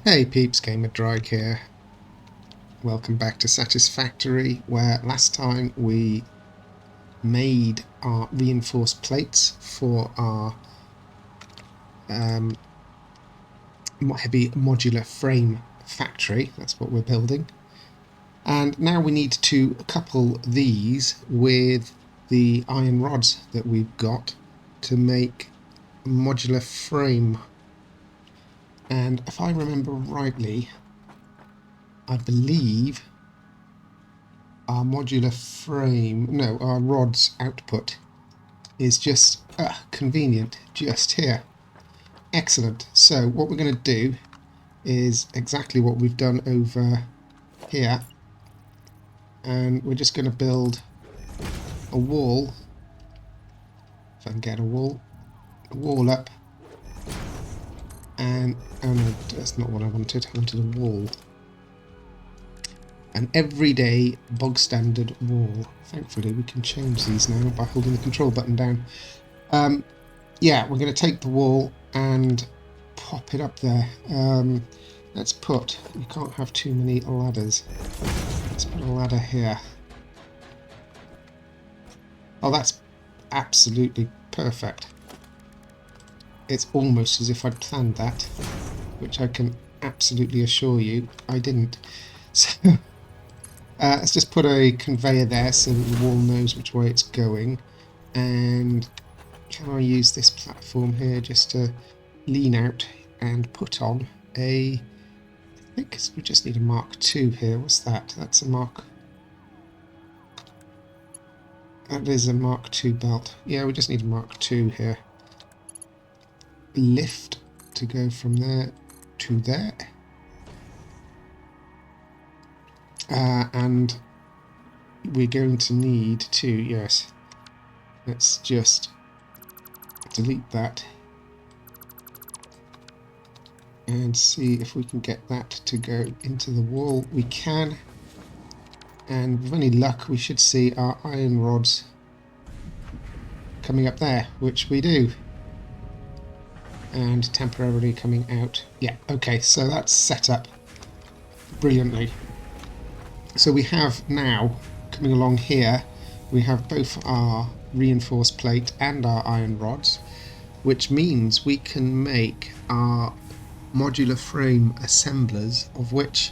Hey peeps, Gamer Drag here. Welcome back to Satisfactory, where last time we made our reinforced plates for our heavy modular frame factory. That's what we're building. And now we need to couple these with the iron rods that we've got to make a modular frame. And if I remember rightly, I believe our modular frame, no, our rod's output is just convenient, just here. Excellent. So what we're going to do is exactly what we've done over here, and we're just going to build a wall, if I can get a wall up, and oh no, that's not what I wanted. I wanted a wall. An everyday bog standard wall. Thankfully we can change these now by holding the control button down. Yeah, we're going to take the wall and pop it up there. Let's put, you can't have too many ladders. Let's put a ladder here. Oh, that's absolutely perfect. It's almost as if I'd planned that, which I can absolutely assure you I didn't. So let's just put a conveyor there so that the wall knows which way it's going. And can I use this platform here just to lean out and put on a, I think we just need a Mark II here. What's that? That's a Mark, that is a Mark II belt. Yeah, we just need a Mark II here. Lift to go from there to there. And we're going to need to, yes, let's just delete that and see if we can get that to go into the wall. We can, and with any luck we should see our iron rods coming up there, which we do, and temporarily coming out. Yeah, okay, so that's set up brilliantly. So we have now, coming along here, we have both our reinforced plate and our iron rods, which means we can make our modular frame assemblers, of which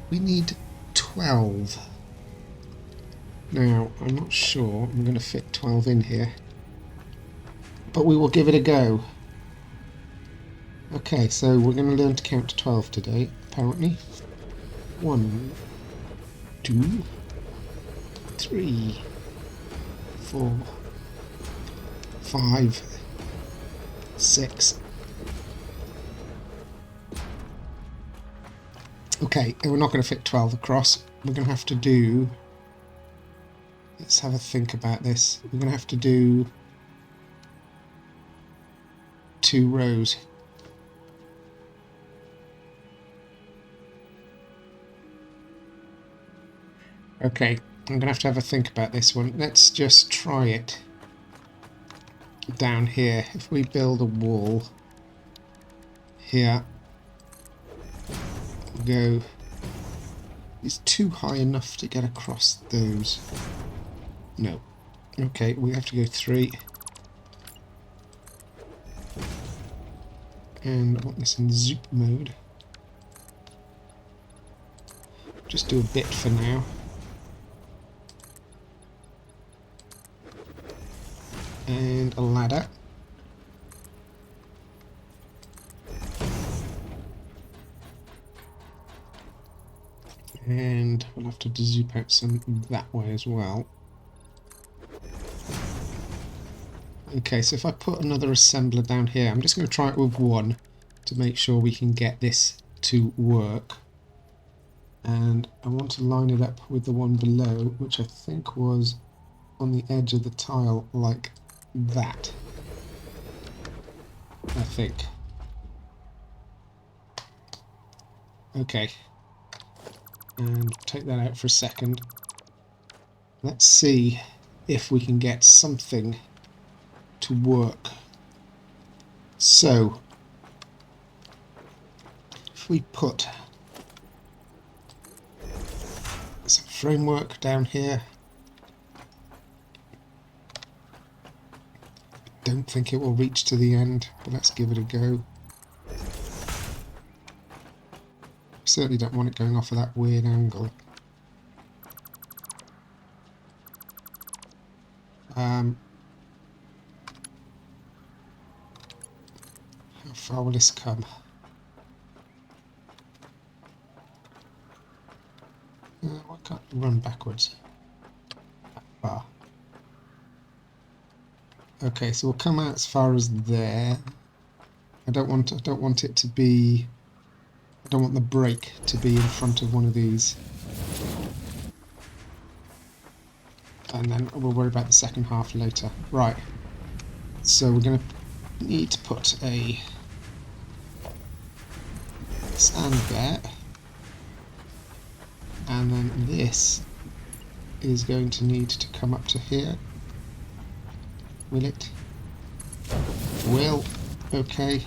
we need 12. Now, I'm not sure I'm going to fit 12 in here, but we will give it a go. Okay, so we're going to learn to count to 12 today, apparently. 1, 2, 3, 4, 5, 6. Okay, and we're not going to fit 12 across. We're going to have to do, let's have a think about this. We're going to have to do 2 rows. Okay, I'm going to have a think about this one. Let's just try it down here. If we build a wall here, go, it's too high enough to get across those. No. Okay, we have to go 3. And I want this in zoop mode. Just do a bit for now. And a ladder. And we'll have to zoop out some that way as well. Okay, so if I put another assembler down here, I'm just going to try it with one to make sure we can get this to work. And I want to line it up with the one below, which I think was on the edge of the tile like that. I think. Okay. And take that out for a second. Let's see if we can get something to work. So if we put some framework down here, I don't think it will reach to the end, but let's give it a go. Certainly don't want it going off of that weird angle. How far will this come? Why can't you run backwards? That far. Okay, so we'll come out as far as there. I don't want it to be. I don't want the brake to be in front of one of these. And then we'll worry about the second half later. Right. So we're going to need to put a stand there. And then this is going to need to come up to here. Will it? Will. Okay.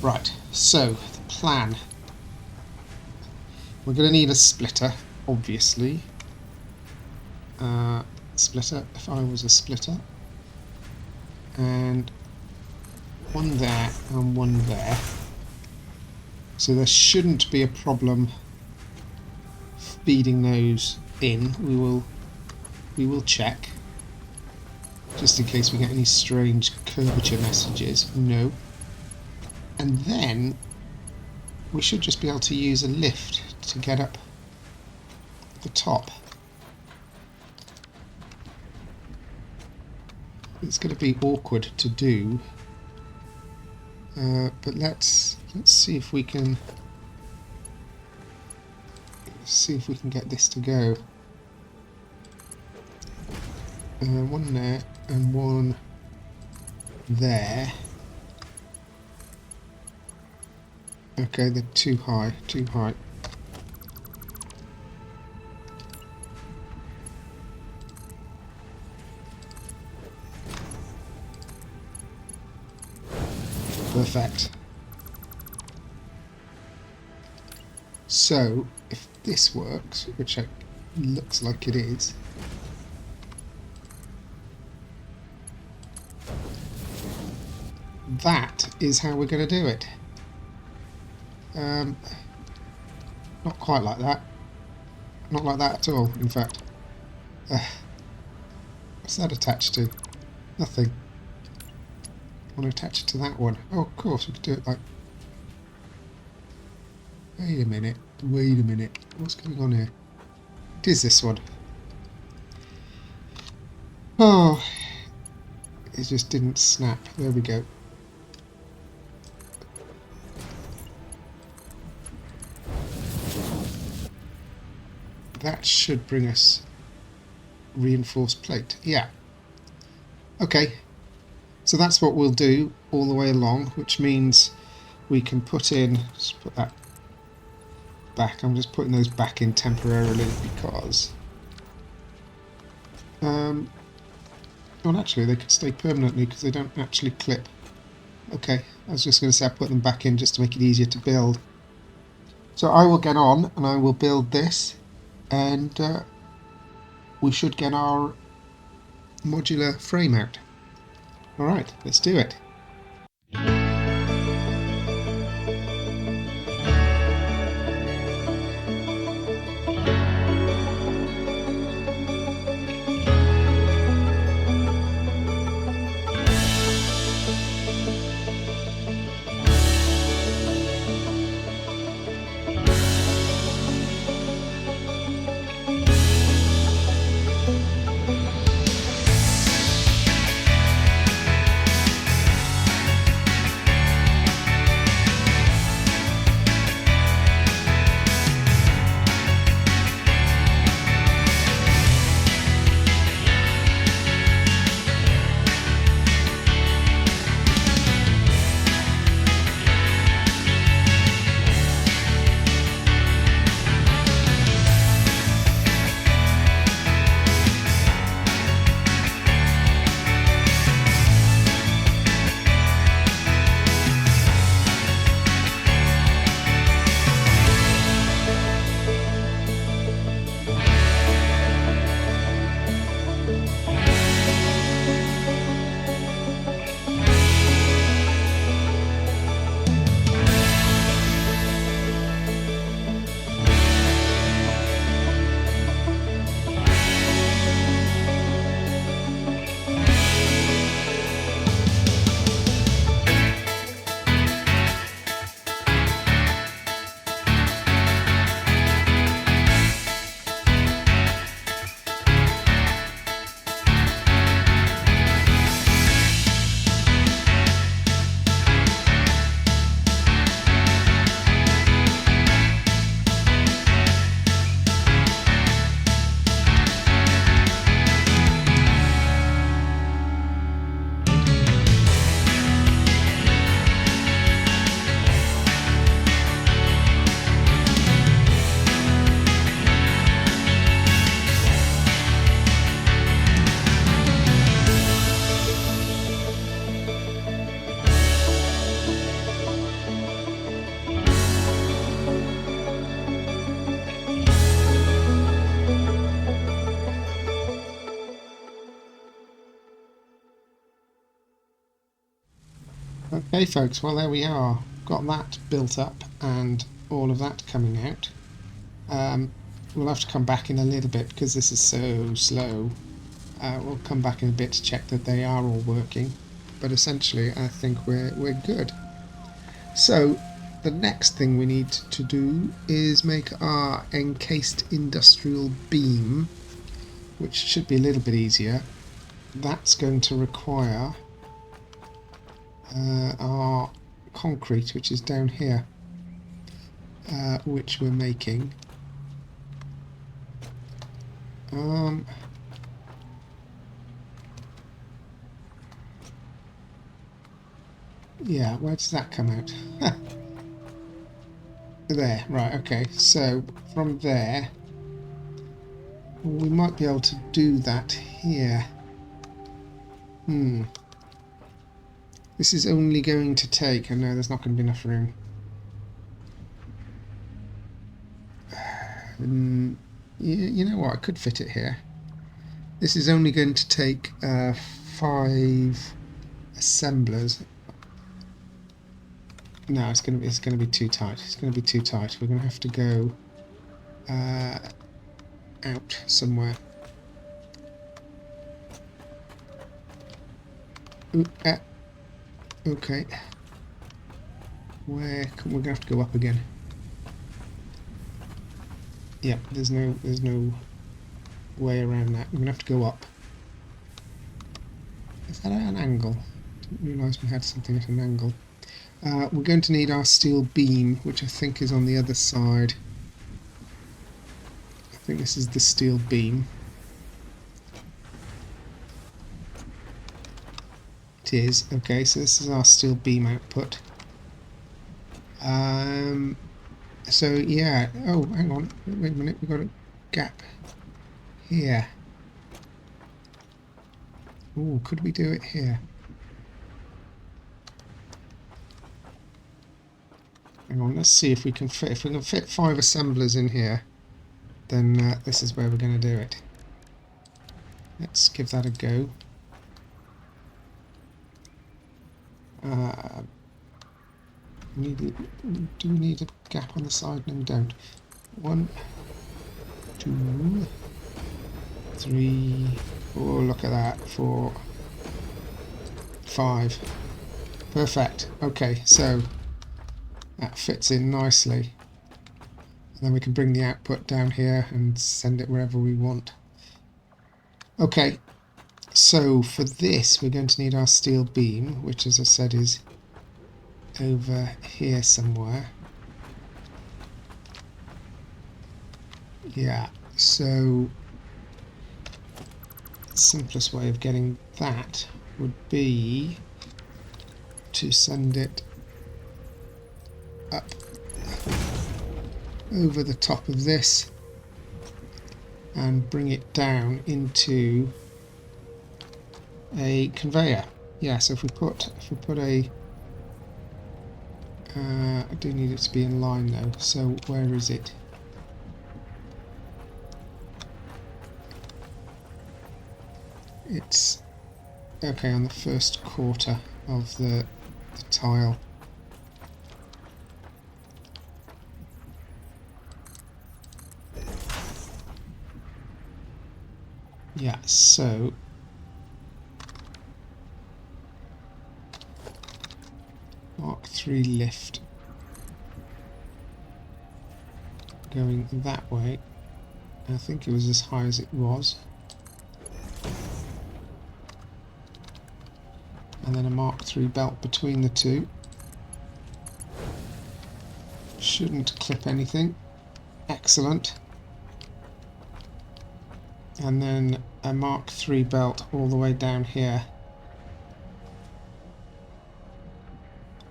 Right, so the plan. We're going to need a splitter, obviously. Splitter, if I was a splitter. And one there and one there. So there shouldn't be a problem feeding those in. We will check. Just in case we get any strange curvature messages. No. And then we should just be able to use a lift to get up the top. It's going to be awkward to do, but let's see if we can get this to go. One there and one there. Okay, they're too high, too high. Perfect. So, if this works, which looks like it is, that is how we're going to do it. Not quite like that. Not like that at all, in fact. What's that attached to? Nothing. I want to attach it to that one. Oh, of course, we could do it like... Wait a minute. Wait a minute. What's going on here? It is this one. Oh. It just didn't snap. There we go. That should bring us reinforced plate. Yeah. Okay. So that's what we'll do all the way along, which means we can put in... Just put that back. I'm just putting those back in temporarily because... well, actually, they could stay permanently because they don't actually clip. Okay. I was just going to say I put them back in just to make it easier to build. So I will get on and I will build this. And we should get our modular frame out. Alright, let's do it. Okay folks, well there we are. Got that built up and all of that coming out. We'll have to come back in a little bit because this is so slow. We'll come back in a bit to check that they are all working. But essentially I think we're good. So the next thing we need to do is make our encased industrial beam, which should be a little bit easier. That's going to require our concrete, which is down here, which we're making. Yeah, where does that come out? There, right, okay. So from there, we might be able to do that here. This is only going to take... I know there's not going to be enough room. You know what? I could fit it here. This is only going to take 5 assemblers. No, it's going to be too tight. It's going to be too tight. We're going to have to go out somewhere. Ooh, okay. We're going to have to go up again. Yep, there's no way around that. We're going to have to go up. Is that at an angle? Didn't realise we had something at an angle. We're going to need our steel beam, which I think is on the other side. I think this is the steel beam. It is. Okay, so this is our steel beam output. So yeah, oh hang on, wait a minute, we've got a gap here. Oh, could we do it here? Hang on, let's see if we can fit. If we can fit 5 assemblers in here, then this is where we're going to do it. Let's give that a go. Do we need a gap on the side? No, we don't. 1, 2, 3. Oh, look at that. 4, 5. Perfect. Okay, so that fits in nicely. And then we can bring the output down here and send it wherever we want. Okay, so for this we're going to need our steel beam, which as I said is over here somewhere. Yeah, so the simplest way of getting that would be to send it up over the top of this and bring it down into a conveyor. Yeah, so if we put a I do need it to be in line though, so where is it? It's okay on the first quarter of the tile. Yeah, so Mark 3 lift going that way. I think it was as high as it was. And then a Mark 3 belt between the two. Shouldn't clip anything. Excellent. And then a Mark 3 belt all the way down here.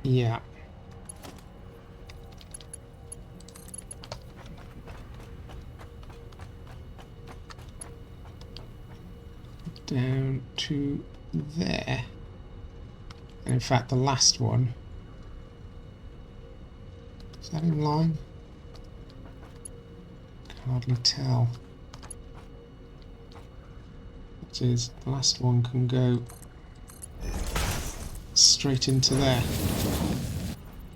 Yeah. Down to there. And in fact the last one, is that in line? Can hardly tell. It is. The last one can go straight into there.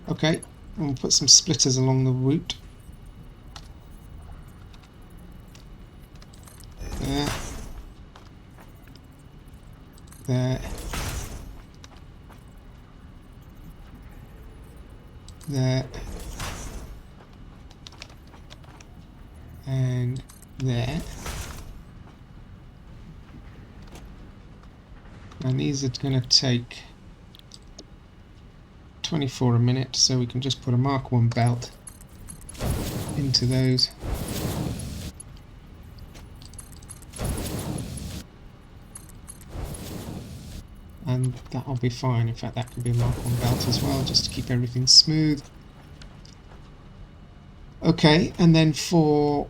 Okay, and we'll put some splitters along the route. There. There. There. And there. And these are going to take 24 a minute, so we can just put a Mark 1 belt into those. And that'll be fine. In fact, that can be a Mark 1 belt as well, just to keep everything smooth. Okay, and then for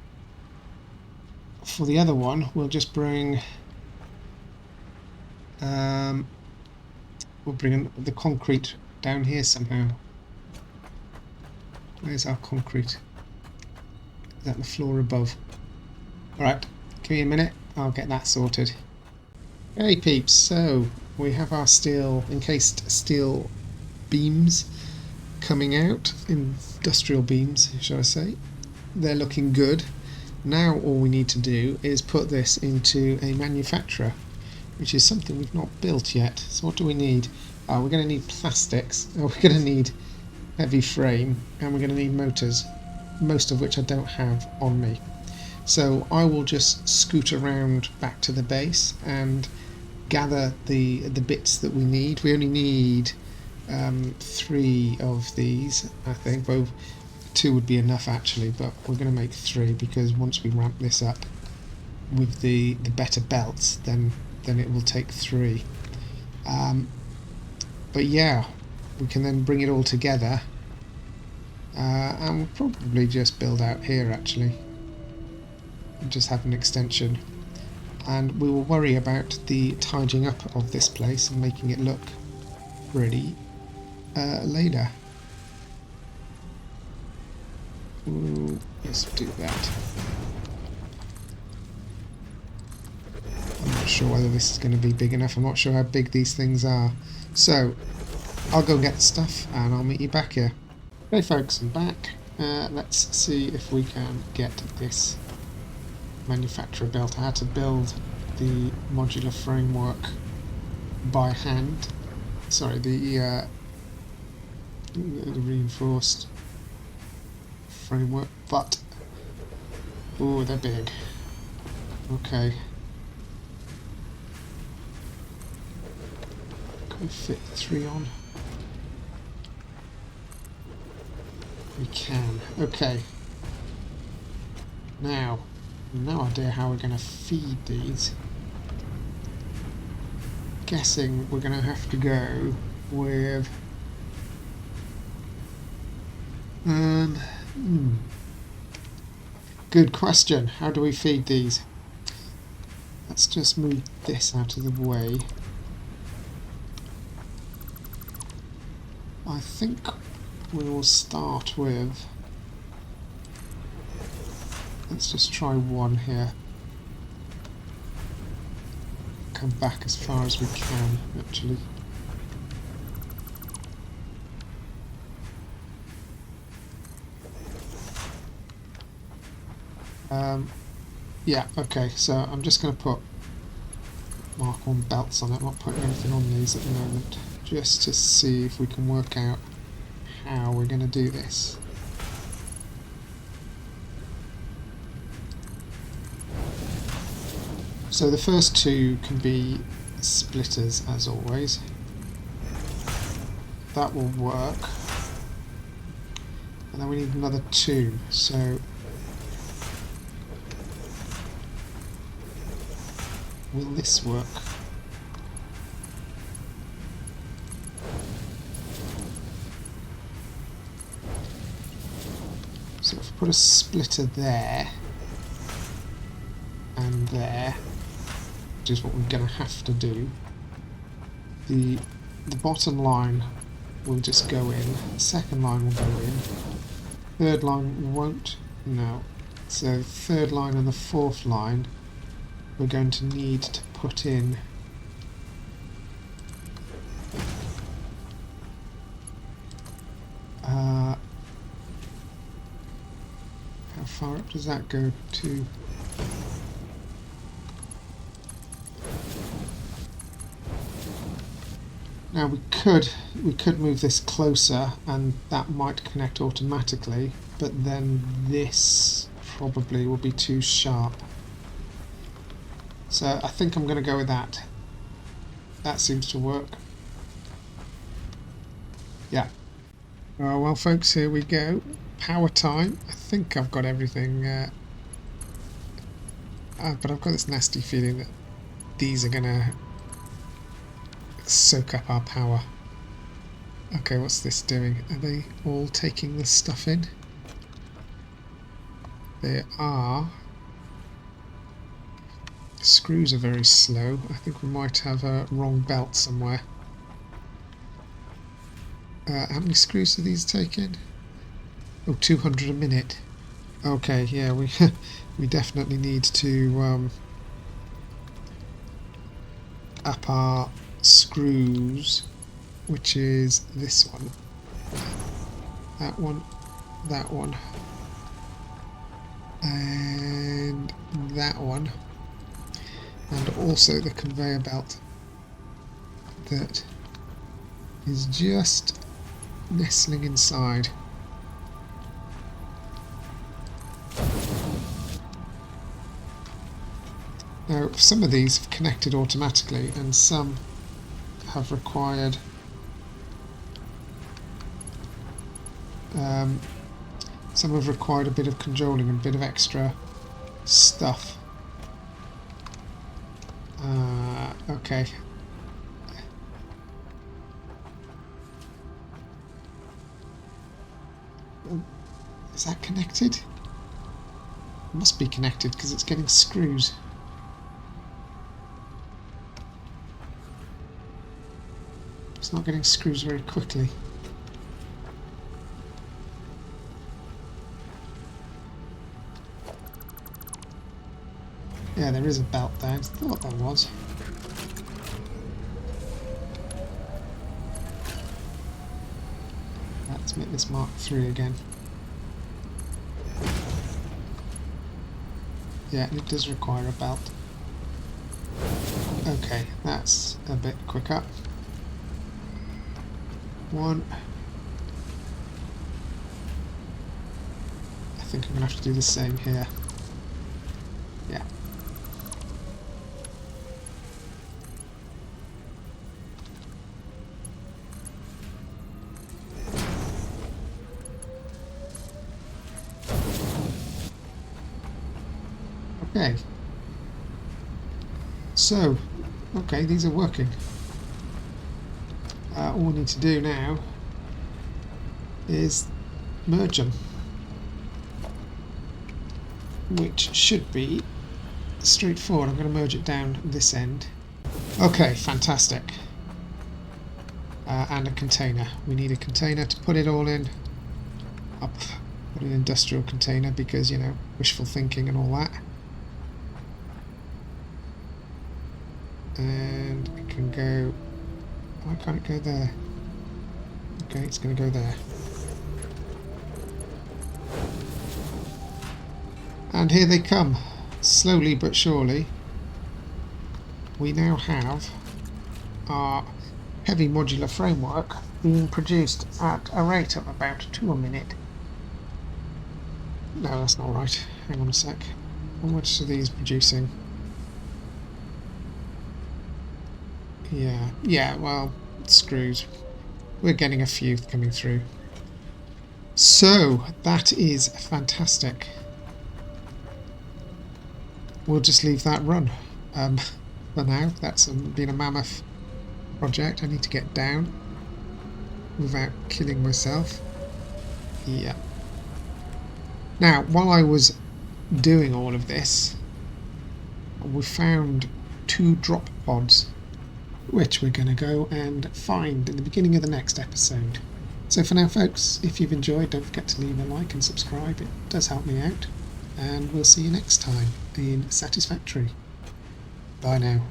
the other one, we'll just bring we'll bring the concrete down here somehow. Where's our concrete? Is that the floor above? Alright, give me a minute, I'll get that sorted. Hey peeps, so we have our encased steel beams coming out, industrial beams shall I say. They're looking good. Now all we need to do is put this into a manufacturer, which is something we've not built yet. So what do we need? We're going to need plastics, we're going to need heavy frame, and we're going to need motors, most of which I don't have on me. So I will just scoot around back to the base and gather the bits that we need. We only need 3 of these, I think. Well, 2 would be enough actually, but we're going to make 3 because once we ramp this up with the better belts, then it will take 3. But yeah, we can then bring it all together, and we'll probably just build out here actually, and just have an extension, and we will worry about the tidying up of this place and making it look pretty later. Ooh, let's do that. I'm not sure whether this is going to be big enough. I'm not sure how big these things are. So, I'll go and get the stuff and I'll meet you back here. Okay folks, I'm back. Let's see if we can get this manufacturer built. I had to build the modular framework by hand. Sorry, the reinforced framework, but oh, they're big. Okay. Can we fit 3 on? We can. Okay. Now, no idea how we're going to feed these. Guessing we're going to have to go with good question. How do we feed these? Let's just move this out of the way. I think we will start with, let's just try 1 here. Come back as far as we can actually. Yeah, okay, so I'm just going to put Mark 1 belts on it. I'm not putting anything on these at the moment, just to see if we can work out how we're going to do this. So the first 2 can be splitters as always. That will work. And then we need another 2, so will this work? So if we put a splitter there and there, which is what we're going to have to do, the bottom line will just go in, the second line will go in, third line won't, no. So third line and the fourth line we're going to need to put in far up does that go to? Now we could move this closer and that might connect automatically, but then this probably will be too sharp. So I think I'm going to go with that. That seems to work. Yeah. Well folks, here we go. Power time. I think I've got everything, but I've got this nasty feeling that these are going to soak up our power. Okay, what's this doing? Are they all taking this stuff in? They are. The screws are very slow. I think we might have a wrong belt somewhere. How many screws do these take in? Oh, 200 a minute. Okay, yeah, we we definitely need to up our screws, which is this one, that one, that one, and that one, and also the conveyor belt that is just nestling inside. Now, some of these have connected automatically and some have required a bit of cajoling and a bit of extra stuff. Okay. Is that connected? It must be connected because it's getting screws. It's not getting screws very quickly. Yeah, there is a belt there. I thought there was. Let's make this Mark III again. Yeah, it does require a belt. Okay, that's a bit quicker. One. I think I'm going to have to do the same here. Yeah. Okay. So, okay, these are working. All we need to do now is merge them, which should be straightforward. I'm going to merge it down this end. Okay, fantastic. And a container. We need a container to put it all in. I'll put an industrial container because, you know, wishful thinking and all that. And it can go... Why can't it go there? Okay, it's going to go there. And here they come. Slowly but surely, we now have our heavy modular framework being produced at a rate of about 2 a minute. No, that's not right. Hang on a sec. How much are these producing? Yeah, well, screws. We're getting a few coming through. So, that is fantastic. We'll just leave that run for now. That's been a mammoth project. I need to get down without killing myself. Yeah. Now, while I was doing all of this, we found 2 drop pods, which we're going to go and find in the beginning of the next episode. So for now folks, if you've enjoyed, don't forget to leave a like and subscribe, it does help me out, and we'll see you next time in Satisfactory. Bye now.